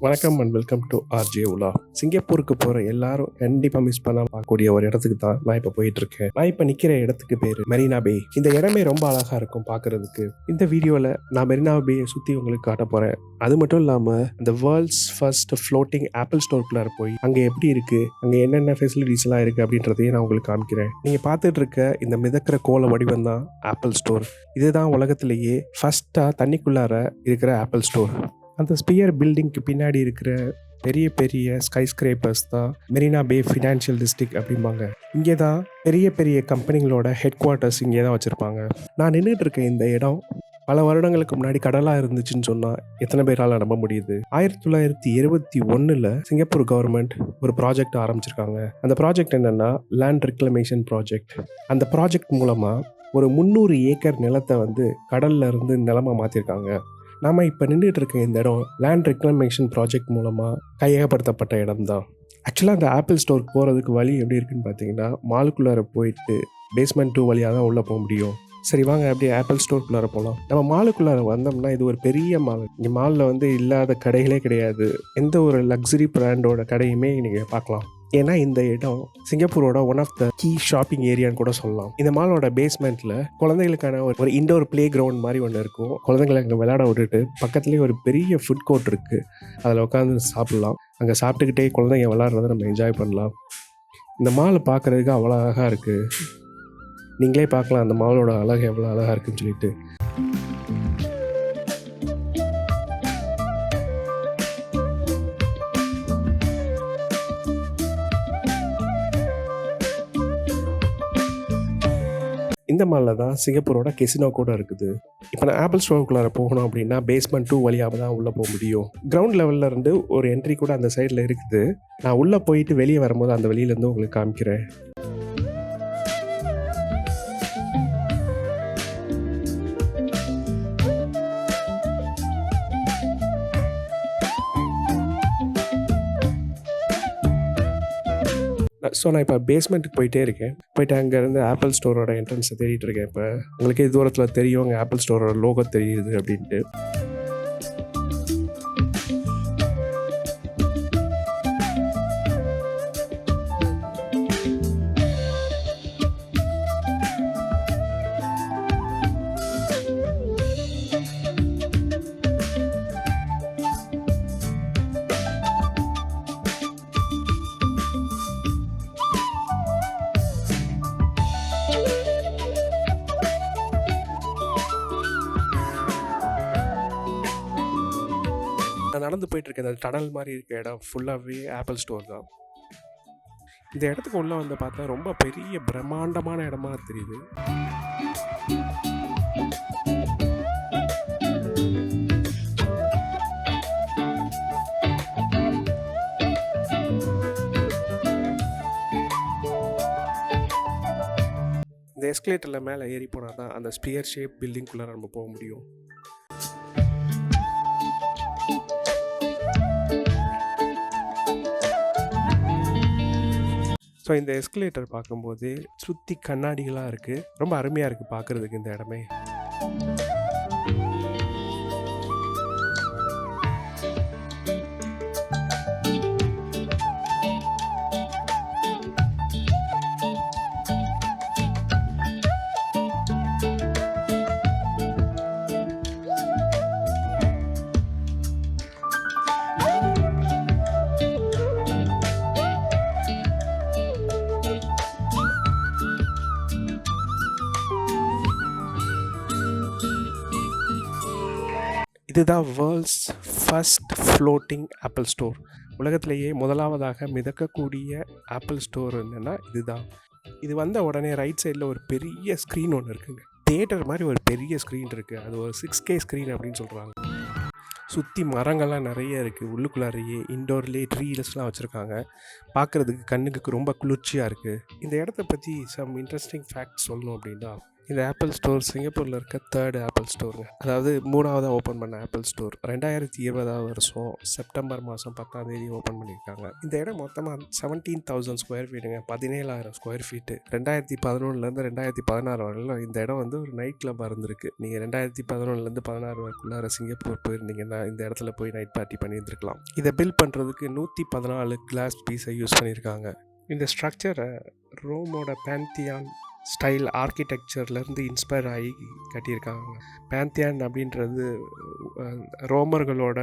வணக்கம் and welcome to RJ உலா. சிங்கப்பூருக்கு போகிற எல்லாரும் கண்டிப்பாக மிஸ் பண்ணாமல் பார்க்கக்கூடிய ஒரு இடத்துக்கு தான் நான் இப்போ போயிட்டு இருக்கேன். நான் இப்போ நிற்கிற இடத்துக்கு பேர் மெரினா பே. இந்த இடமே ரொம்ப அழகாக இருக்கும் பார்க்கறதுக்கு. இந்த வீடியோவில் நான் மெரினா பேயை சுற்றி உங்களுக்கு காட்ட போகிறேன். அது மட்டும் இல்லாமல் இந்த வேர்ல்ட்ஸ் ஃபர்ஸ்ட் ஃப்ளோட்டிங் ஆப்பிள் ஸ்டோருக்குள்ளார போய் அங்கே எப்படி இருக்குது, அங்கே என்னென்ன ஃபெசிலிட்டிஸ்லாம் இருக்குது அப்படின்றதையும் நான் உங்களுக்கு காமிக்கிறேன். நீங்கள் பார்த்துட்டு இருக்க இந்த மிதக்கிற கோல வடிவம் தான் ஆப்பிள் ஸ்டோர். இதுதான் உலகத்திலேயே ஃபர்ஸ்ட்டாக தண்ணிக்குள்ளார இருக்கிற ஆப்பிள் ஸ்டோர். அந்த ஸ்பியர் பில்டிங்க்கு பின்னாடி இருக்கிற பெரிய பெரிய ஸ்கை ஸ்கிரேப்பர்ஸ் தான் மெரினா பே ஃபினான்ஷியல் டிஸ்ட்ரிக்ட் அப்படிம்பாங்க. இங்கே தான் பெரிய பெரிய கம்பெனிகளோட ஹெட் குவார்ட்டர்ஸ் இங்கே தான் வச்சுருப்பாங்க. நான் நின்றுட்டு இருக்க இந்த இடம் பல வருடங்களுக்கு முன்னாடி கடலாக இருந்துச்சுன்னு சொன்னால் எத்தனை பேரால் நம்ப முடியுது? 1971 சிங்கப்பூர் கவர்மெண்ட் ஒரு ப்ராஜெக்ட் ஆரம்பிச்சிருக்காங்க. அந்த ப்ராஜெக்ட் என்னென்னா லேண்ட் ரெக்ளமேஷன் ப்ராஜெக்ட். அந்த ப்ராஜெக்ட் மூலமாக ஒரு 300 ஏக்கர் நிலத்தை கடல்ல இருந்து நிலமாக மாற்றிருக்காங்க. நாம் இப்போ நின்றுட்டு இருக்க இந்த இடம் லேண்ட் ரெக்ளமேஷன் ப்ராஜெக்ட் மூலமாக கையகப்படுத்தப்பட்ட இடம் தான். ஆக்சுவலாக அந்த ஆப்பிள் ஸ்டோருக்கு போகிறதுக்கு வழி எப்படி இருக்குன்னு பார்த்தீங்கன்னா, மாலுக்குள்ளார போயிட்டு பேஸ்மெண்ட் 2 வழியாக தான் உள்ளே போக முடியும். சரி வாங்க அப்படியே ஆப்பிள் ஸ்டோருக்குள்ளார போகலாம். நம்ம மாலுக்குள்ளார வந்தோம்னா இது ஒரு பெரிய மால். இங்கே மாலில் இல்லாத கடைகளே கிடையாது. எந்த ஒரு லக்ஸரி பிராண்டோட கடையுமே நீங்கள் பார்க்கலாம். ஏன்னா இந்த இடம் சிங்கப்பூரோட one of the key shopping ஏரியான்னு கூட சொல்லலாம். இந்த மாலோட பேஸ்மெண்ட்டில் குழந்தைகளுக்கான ஒரு இண்டோர் பிளே கிரவுண்ட் மாதிரி ஒன்று இருக்கும். குழந்தைங்களை அங்கே விளையாட விட்டுட்டு பக்கத்துலேயே ஒரு பெரிய ஃபுட் கோர்ட் இருக்குது. அதில் உட்காந்து சாப்பிட்லாம். அங்கே சாப்பிட்டுக்கிட்டே குழந்தைங்க விளையாடுறத நம்ம என்ஜாய் பண்ணலாம். இந்த மாலை பார்க்குறதுக்கு அவ்வளோ அழகாக இருக்குது. நீங்களே பார்க்கலாம் அந்த மாலோட அழகு எவ்வளோ அழகாக இருக்குன்னு சொல்லிட்டு. இந்த மாலில் தான் சிங்கப்பூரோட கெசினோ கூட இருக்குது. இப்போ நான் ஆப்பிள் ஸ்டோருக்குள்ளார போகணும் அப்படின்னா பேஸ்மெண்ட் 2 வழியாக தான் உள்ளே போக முடியும். கிரவுண்ட் லெவலில் இருந்து ஒரு என்ட்ரி கூட அந்த சைடில் இருக்குது. நான் உள்ளே போயிட்டு வெளியே வரும்போது அந்த வெளியிலேருந்து உங்களுக்கு காமிக்கிறேன். ஸோ நான் இப்போ பேஸ்மெண்ட்டுக்கு போயிட்டே இருக்கேன். போயிட்டு அங்கேருந்து ஆப்பிள் ஸ்டோரோட என்ட்ரன்ஸை தேடிட்டு இருக்கேன். இப்போ உங்களுக்கே தூரத்தில் தெரியும் அங்கே ஆப்பிள் ஸ்டோரோட லோகோ தெரியுது அப்படின்ட்டு. நான் நடந்து போயிட்டுருக்கேன். அந்த டனல் மாதிரி இருக்க இடம் ஃபுல்லாகவே ஆப்பிள் ஸ்டோர் தான். இந்த இடத்துக்கு உள்ளே பார்த்தா ரொம்ப பெரிய பிரம்மாண்டமான இடமா தெரியுது. இந்த எஸ்கலேட்டரில் மேலே ஏறி போனால் தான் அந்த ஸ்பியர் ஷேப் பில்டிங்குள்ளே நம்ம போக முடியும். ஸோ இந்த எஸ்கலேட்டர் பார்க்கும்போது சுற்றி கண்ணாடிகளாக இருக்குது. ரொம்ப அருமையாக இருக்குது பார்க்குறதுக்கு இந்த இடமே. இதுதான் world's first floating apple store. உலகத்திலேயே முதலாவதாக மிதக்கக்கூடிய ஆப்பிள் ஸ்டோர் என்னென்னா இதுதான். இது வந்த உடனே ரைட் சைடில் ஒரு பெரிய ஸ்க்ரீன் ஒன்று இருக்குங்க. தியேட்டர் மாதிரி ஒரு பெரிய ஸ்க்ரீன் இருக்குது. அது ஒரு 6K ஸ்க்ரீன் அப்படின்னு சொல்கிறாங்க. சுற்றி மரங்கள்லாம் நிறைய இருக்குது. உள்ளுக்குள்ளாரையே இன்டோர்லேயே ட்ரீஸ்லாம் வச்சுருக்காங்க. பார்க்குறதுக்கு கண்ணுக்கு ரொம்ப குளிர்ச்சியாக இருக்குது. இந்த இடத்த பற்றி சம் இன்ட்ரெஸ்டிங் ஃபேக்ட்ஸ் சொல்லணும் அப்படின்னா, இந்த ஆப்பிள் ஸ்டோர் சிங்கப்பூரில் இருக்க தேர்ட் ஆப்பிள் ஸ்டோருங்க. அதாவது 3ஆவதாக ஓப்பன் பண்ண ஆப்பிள் ஸ்டோர் 2020 வருஷம் செப்டம்பர் மாதம் 10ஆம் தேதி ஓப்பன் பண்ணியிருக்காங்க. இந்த இடம் மொத்தமாக 17,000 ஸ்கொயர் ஃபீட்டுங்க, 17,000 ஸ்கொயர் ஃபீட்டு. 2011லேருந்து 2016 வரையிலும் இந்த இடம் வந்து ஒரு நைட் கிளப்பாக இருந்திருக்கு. நீங்கள் 2011லேருந்து 16 வரைக்குள்ளார சிங்கப்பூர் போயிருந்தீங்கன்னா இந்த இடத்துல போய் நைட் பார்ட்டி பண்ணியிருந்துருக்கலாம். இதை பில்ட் பண்ணுறதுக்கு 114 கிளாஸ் பீஸை யூஸ் பண்ணியிருக்காங்க. இந்த ஸ்ட்ரக்சரை ரோமோட பேந்தியான் ஸ்டைல் ஆர்கிடெக்சர்லேருந்து இன்ஸ்பயர் ஆகி கட்டியிருக்காங்க. பேந்தியான் அப்படின்றது ரோமர்களோட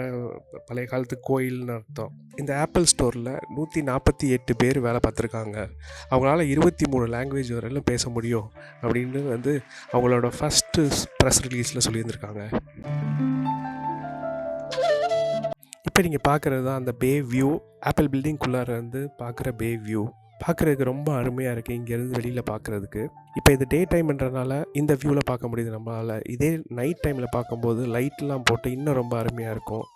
பழைய காலத்து கோயில்னு அர்த்தம். இந்த ஆப்பிள் ஸ்டோரில் 148 பேர் வேலை பார்த்துருக்காங்க. அவங்களால 23 லாங்குவேஜ் வரையிலும் பேச முடியும் அப்படின்னு வந்து அவங்களோட ஃபஸ்ட்டு ப்ரெஸ் ரிலீஸில் சொல்லியிருந்திருக்காங்க. இப்போ நீங்கள் பார்க்குறது தான் அந்த பே வியூ. ஆப்பிள் பில்டிங்குள்ளார வந்து பார்க்குற பே வியூ பார்க்குறதுக்கு ரொம்ப அருமையாக இருக்குது இங்கேருந்து வெளியில் பார்க்குறதுக்கு. இப்போ இது டே டைம்ன்றனால இந்த வியூவில் பார்க்க முடியுது நம்மளால். இதே நைட் டைமில் பார்க்கும்போது லைட்லாம் போட்டு இன்னும் ரொம்ப அருமையாக இருக்கும்.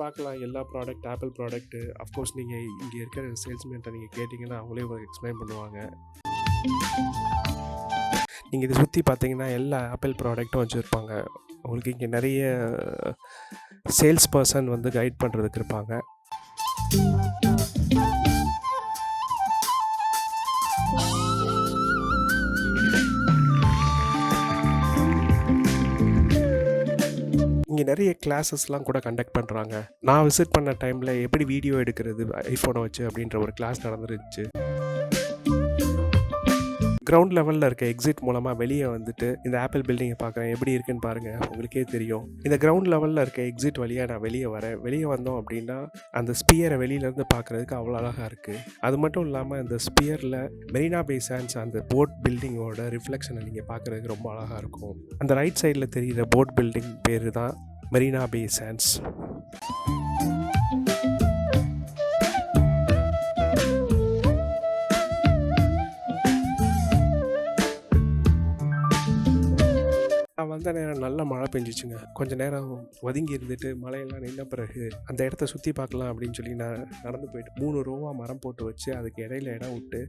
பார்க்கலாம் எல்லா ப்ராடக்ட், ஆப்பிள் ப்ராடக்ட்டு. அஃப்கோர்ஸ் நீங்கள் இங்கே இருக்கிற சேல்ஸ்மேன்ட்ட நீங்கள் கேட்டிங்கன்னா அவங்களே உங்களுக்கு எக்ஸ்பிளைன் பண்ணுவாங்க. நீங்கள் இதை சுற்றி பார்த்தீங்கன்னா எல்லா ஆப்பிள் ப்ராடக்ட்டும் வச்சுருப்பாங்க. உங்களுக்கு இங்கே நிறைய சேல்ஸ் பர்சன் வந்து கைட் பண்ணுறதுக்கு இருப்பாங்க. இங்கே நிறைய கிளாஸஸ்லாம் கூட கண்டக்ட் பண்ணுறாங்க. நான் விசிட் பண்ண டைமில் எப்படி வீடியோ எடுக்கிறது ஐஃபோனை வச்சு அப்படின்ற ஒரு கிளாஸ் நடந்துருந்துச்சு. கிரவுண்ட் லெவலில் இருக்க எக்ஸிட் மூலமாக வெளியே வந்துட்டு இந்த ஆப்பிள் பில்டிங்கை பார்க்குறேன். எப்படி இருக்குன்னு பாருங்கள், உங்களுக்கே தெரியும். இந்த கிரவுண்ட் லெவலில் இருக்க எக்ஸிட் வழியாக நான் வெளியே வரேன். வெளியே வந்தோம் அப்படின்னா அந்த ஸ்பியரை வெளியிலேருந்து பார்க்குறதுக்கு அவ்வளோ அழகாக இருக்குது. அது மட்டும் இல்லாமல் இந்த ஸ்பியரில் மெரினா பே சாண்ட்ஸ் அந்த போட் பில்டிங்கோட ரிஃப்ளெக்ஷனை நீங்கள் பார்க்குறதுக்கு ரொம்ப அழகாக இருக்கும். அந்த ரைட் சைடில் தெரிகிற போட் பில்டிங் பேர் தான் மெரினா பே சாண்ட்ஸ். நான் வந்த நேரம் நல்ல மழை பெஞ்சிச்சுங்க. கொஞ்சம் நேரம் ஒதுங்கி இருந்துட்டு மழையெல்லாம் நின்ன பிறகு அந்த இடத்த சுற்றி பார்க்கலாம் அப்படின்னு சொல்லி நான் நடந்து போயிட்டு 3 ரோவாக மரம் போட்டு வச்சு அதுக்கு இடையில இடம் விட்டு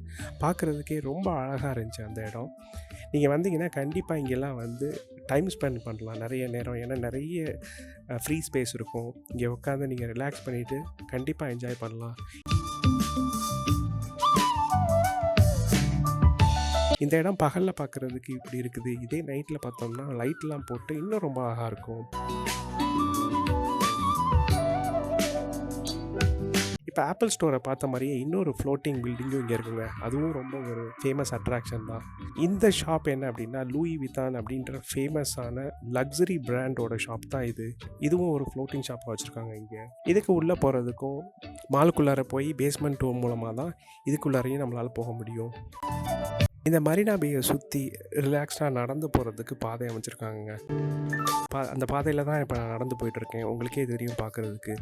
பார்க்குறதுக்கே ரொம்ப அழகாக இருந்துச்சு அந்த இடம். நீங்கள் வந்தீங்கன்னா கண்டிப்பாக இங்கெல்லாம் வந்து டைம் ஸ்பெண்ட் பண்ணலாம் நிறைய நேரம். ஏன்னா நிறைய ஃப்ரீ ஸ்பேஸ் இருக்கும். இங்கே உட்காந்து நீங்கள் ரிலாக்ஸ் பண்ணிவிட்டு கண்டிப்பாக என்ஜாய் பண்ணலாம். இந்த இடம் பகலில் பார்க்குறதுக்கு இப்படி இருக்குது. இதே நைட்டில் பார்த்தோம்னா லைட்லாம் போட்டு இன்னும் ரொம்ப அழகாக இருக்கும். இப்போ ஆப்பிள் ஸ்டோரை பார்த்த மாதிரியே இன்னொரு ஃப்ளோட்டிங் பில்டிங்கும் இங்கே இருக்குங்க. அதுவும் ரொம்ப ஒரு ஃபேமஸ் அட்ராக்ஷன் தான். இந்த ஷாப் என்ன அப்படின்னா லூயி வித்தான் அப்படின்ற ஃபேமஸான லக்ஸரி பிராண்டோட ஷாப் தான் இது. இதுவும் ஒரு ஃப்ளோட்டிங் ஷாப்பாக வச்சுருக்காங்க இங்கே. இதுக்கு உள்ளே போகிறதுக்கும் மாலுக்குள்ளார போய் பேஸ்மெண்ட் டூர் மூலமாக தான் இதுக்குள்ளாரையும் நம்மளால் போக முடியும். இந்த மரீனா பேயை சுற்றி ரிலாக்ஸ்டாக நடந்து போகிறதுக்கு பாதை அமைச்சிருக்காங்க. அந்த பாதையில் தான் இப்போ நான் நடந்து போயிட்டுருக்கேன். உங்களுக்கே தெரியும் பார்க்குறதுக்கு.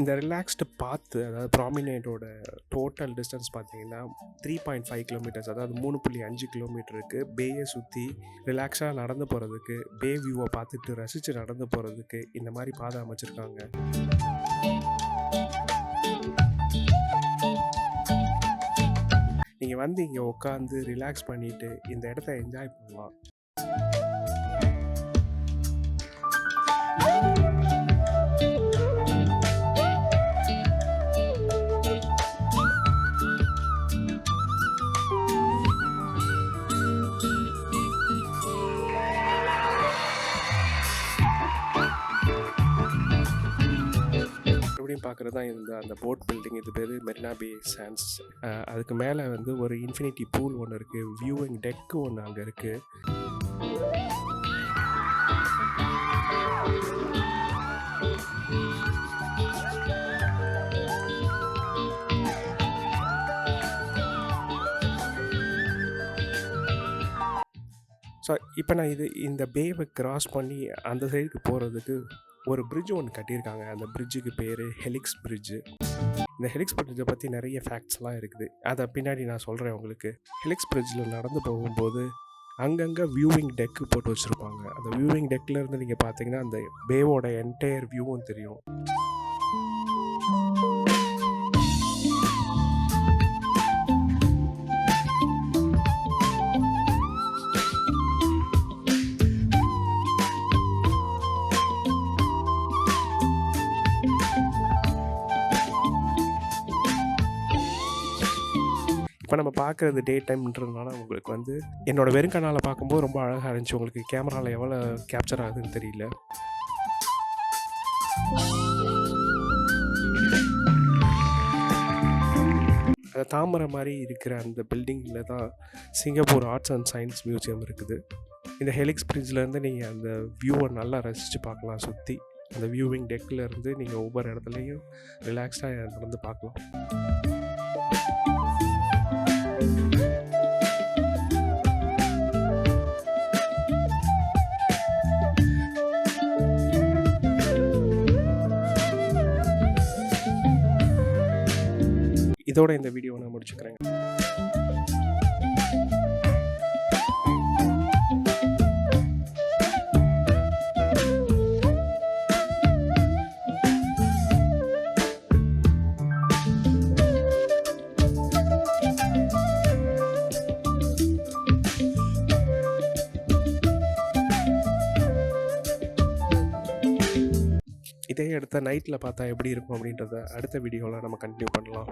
இந்த ரிலாக்ஸ்டு பாத்து, அதாவது ப்ராமினேட்டோட டோட்டல் டிஸ்டன்ஸ் பார்த்தீங்கன்னா 3.5 கிலோமீட்டர்ஸ், அதாவது 3.5 கிலோமீட்டருக்கு பேயை சுற்றி ரிலாக்ஸாக நடந்து போகிறதுக்கு, பே வியூவை பார்த்துட்டு ரசித்து நடந்து போகிறதுக்கு இந்த மாதிரி பாதை அமைச்சிருக்காங்க. நீங்கள் வந்து இங்கே உட்காந்து ரிலாக்ஸ் பண்ணிவிட்டு இந்த இடத்த என்ஜாய் பண்ணலாம். பார்க்குறது தான் அந்த போட் பில்டிங். இது பேர் மெரினா பே சாண்ட்ஸ். அதுக்கு மேலே வந்து ஒரு இன்ஃபினிட்டி பூல் ஒன்று இருக்குது. வியூவிங் டெக்கு ஒன்று அங்கே இருக்குது. ஸோ இப்போ நான் இந்த பேவை கிராஸ் பண்ணி அந்த சைடுக்கு போகிறதுக்கு ஒரு பிரிட்ஜ் ஒன்று கட்டியிருக்காங்க. அந்த பிரிட்ஜுக்கு பேர் ஹெலிக்ஸ் பிரிட்ஜு. இந்த ஹெலிக்ஸ் பிரிட்ஜை பற்றி நிறைய ஃபேக்ட்ஸ்லாம் இருக்குது. அதை பின்னாடி நான் சொல்கிறேன் உங்களுக்கு. ஹெலிக்ஸ் பிரிட்ஜில் நடந்து போகும்போது அங்கங்கே வியூவிங் டெக்கு போட்டு வச்சுருப்பாங்க. அந்த வியூவிங் டெக்லேருந்து நீங்கள் பார்த்தீங்கன்னா அந்த பேவோட என்டையர் வியூவும் தெரியும். இப்போ நம்ம பார்க்குறது டே டைம்ன்றதுனால உங்களுக்கு வந்து என்னோட வெறுங்கண்ணால் பார்க்கும்போது ரொம்ப அழகாக இருந்துச்சு. உங்களுக்கு கேமராவில் எவ்வளோ கேப்சர் ஆகுதுன்னு தெரியல. அந்த தாமரை மாதிரி இருக்கிற அந்த பில்டிங்கில் தான் Singapore arts and science museum இருக்குது. இந்த ஹெலிக்ஸ் பிரிட்ஜ்லேருந்து நீங்கள் அந்த வியூவை நல்லா ரசித்து பார்க்கலாம். சுற்றி அந்த வியூவிங் டெக்கிலேருந்து நீங்கள் ஒவ்வொரு இடத்துலையும் ரிலாக்ஸ்டாக நடந்து பார்க்கலாம். இதோட இந்த வீடியோவை நான் முடிச்சுக்கிறேன். இதே இடத்த நைட்டில் பார்த்தா எப்படி இருக்கும் அப்படின்றத அடுத்த வீடியோவில் நம்ம கண்டினியூ பண்ணலாம்.